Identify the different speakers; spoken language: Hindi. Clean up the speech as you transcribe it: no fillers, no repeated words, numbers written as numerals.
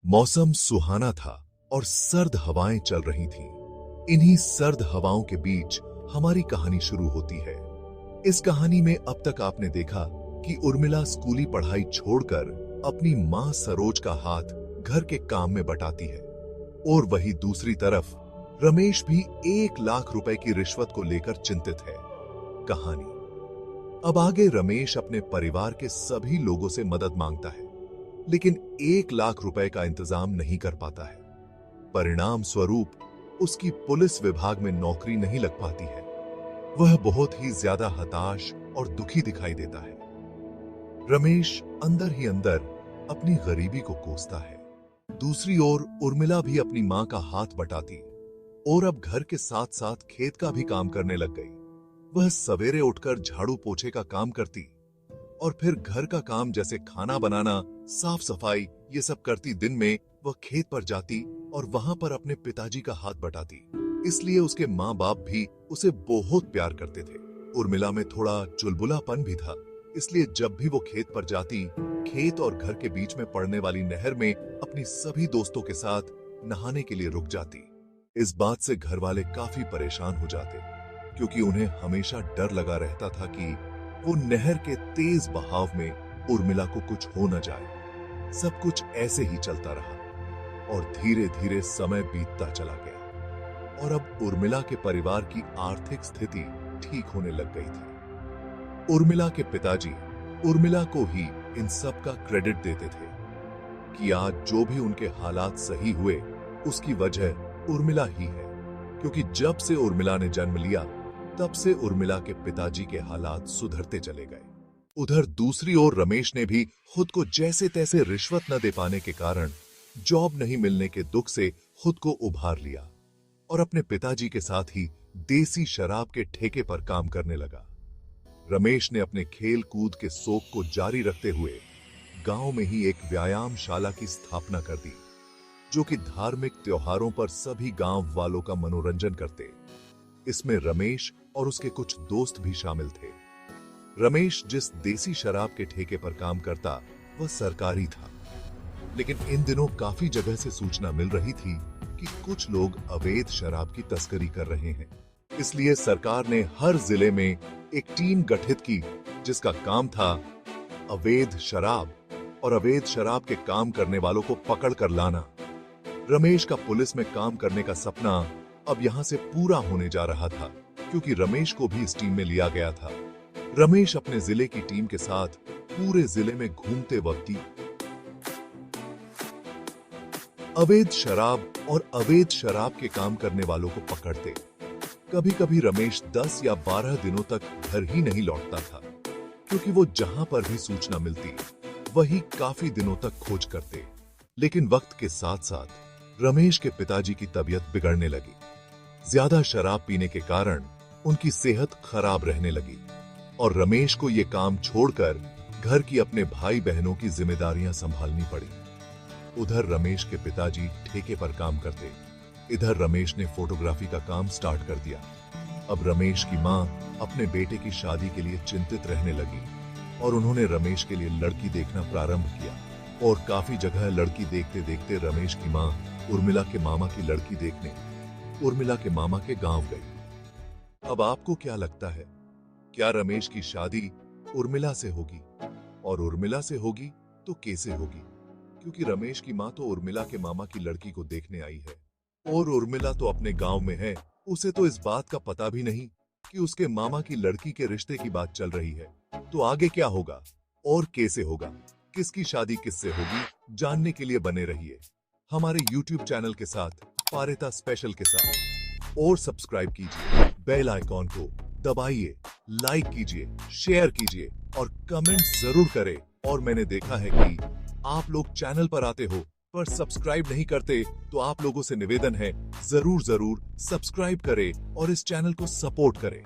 Speaker 1: मौसम सुहाना था और सर्द हवाएं चल रही थीं। इन्हीं सर्द हवाओं के बीच हमारी कहानी शुरू होती है। इस कहानी में अब तक आपने देखा कि उर्मिला स्कूली पढ़ाई छोड़कर अपनी मां सरोज का हाथ घर के काम में बटाती है और वही दूसरी तरफ रमेश भी 1 लाख रुपए की रिश्वत को लेकर चिंतित है। कहानी अब आगे रमेश अपने परिवार के सभी लोगों से मदद मांगता है, लेकिन 1 लाख रुपए का इंतजाम नहीं कर पाता है। परिणाम स्वरूप उसकी पुलिस विभाग में नौकरी नहीं लग पाती है। वह बहुत ही ज्यादा हताश और दुखी दिखाई देता है। रमेश अंदर ही अंदर अपनी गरीबी को कोसता है। दूसरी ओर उर्मिला भी अपनी मां का हाथ बटाती और अब घर के साथ साथ खेत का भी काम करने लग गई। वह सवेरे उठकर झाड़ू पोछे का काम करती और फिर घर का काम जैसे खाना बनाना, साफ सफाई ये सब करती। दिन में वह खेत पर जाती और वहां पर अपने पिताजी का हाथ बटाती। इसलिए उसके माँ बाप भी उसे बहुत प्यार करते थे। उर्मिला में थोड़ा चुलबुलापन भी था, इसलिए जब भी वो खेत पर जाती, खेत और घर के बीच में पड़ने वाली नहर में अपनी सभी दोस्तों के साथ नहाने के लिए रुक जाती। इस बात से घर वाले काफी परेशान हो जाते, क्योंकि उन्हें हमेशा डर लगा रहता था कि वो नहर के तेज बहाव में उर्मिला को कुछ हो न जाए। सब कुछ ऐसे ही चलता रहा और धीरे धीरे समय बीतता चला गया और अब उर्मिला के परिवार की आर्थिक स्थिति ठीक होने लग गई थी। उर्मिला के पिताजी उर्मिला को ही इन सब का क्रेडिट देते थे कि आज जो भी उनके हालात सही हुए उसकी वजह उर्मिला ही है, क्योंकि जब से उर्मिला ने जन्म लिया तब से उर्मिला के पिताजी के हालात सुधरते चले गए। उधर दूसरी ओर रमेश ने भी खुद को जैसे तैसे रिश्वत न दे पाने के कारण जॉब नहीं मिलने के दुख से खुद को उभार लिया और अपने पिताजी के साथ ही देसी शराब के ठेके पर काम करने लगा। रमेश ने अपने खेल कूद के शौक को जारी रखते हुए गांव में ही एक व्यायामशाला की स्थापना कर दी, जो कि धार्मिक त्योहारों पर सभी गांव वालों का मनोरंजन करते। इसमें रमेश और उसके कुछ दोस्त भी शामिल थे। रमेश जिस देसी शराब के ठेके पर काम करता वह सरकारी था, लेकिन इन दिनों काफी जगह से सूचना मिल रही थी कि कुछ लोग अवैध शराब की तस्करी कर रहे हैं। इसलिए सरकार ने हर जिले में एक टीम गठित की, जिसका काम था अवैध शराब और अवैध शराब के काम करने वालों को पकड़ कर लाना। रमेश का पुलिस में काम करने का सपना अब यहां से पूरा होने जा रहा था, क्योंकि रमेश को भी इस टीम में लिया गया था। रमेश अपने जिले की टीम के साथ पूरे जिले में घूमते वक्त अवैध शराब और अवैध शराब के काम करने वालों को पकड़ते। कभी कभी रमेश 10 या 12 दिनों तक घर ही नहीं लौटता था, क्योंकि वो जहां पर भी सूचना मिलती वही काफी दिनों तक खोज करते। लेकिन वक्त के साथ साथ रमेश के पिताजी की तबीयत बिगड़ने लगी। ज्यादा शराब पीने के कारण उनकी सेहत खराब रहने लगी और रमेश को ये काम छोड़कर घर की अपने भाई बहनों की जिम्मेदारियां संभालनी पड़ी। उधर रमेश के पिताजी ठेके पर काम करते, इधर रमेश ने फोटोग्राफी का काम स्टार्ट कर दिया। अब रमेश की मां अपने बेटे की शादी के लिए चिंतित रहने लगी और उन्होंने रमेश के लिए लड़की देखना प्रारंभ किया और काफी जगह लड़की देखते देखते रमेश की मां उर्मिला के मामा की लड़की देखने उर्मिला के मामा के गांव गई। अब आपको क्या लगता है, क्या रमेश की शादी उर्मिला से होगी? और उर्मिला से होगी तो कैसे होगी? क्योंकि रमेश की मां तो उर्मिला के मामा की लड़की को देखने आई है और उर्मिला तो अपने गांव में है। उसे तो इस बात का पता भी नहीं कि उसके मामा की लड़की के रिश्ते की बात चल रही है। तो आगे क्या होगा और कैसे होगा, किसकी शादी किससे होगी, जानने के लिए बने रहिए हमारे YouTube चैनल के साथ, पारेता स्पेशल के साथ। और सब्सक्राइब कीजिए, बेल आइकॉन को दबाइए, लाइक कीजिए, शेयर कीजिए और कमेंट जरूर करें। और मैंने देखा है कि आप लोग चैनल पर आते हो पर सब्सक्राइब नहीं करते, तो आप लोगों से निवेदन है जरूर सब्सक्राइब करें और इस चैनल को सपोर्ट करें।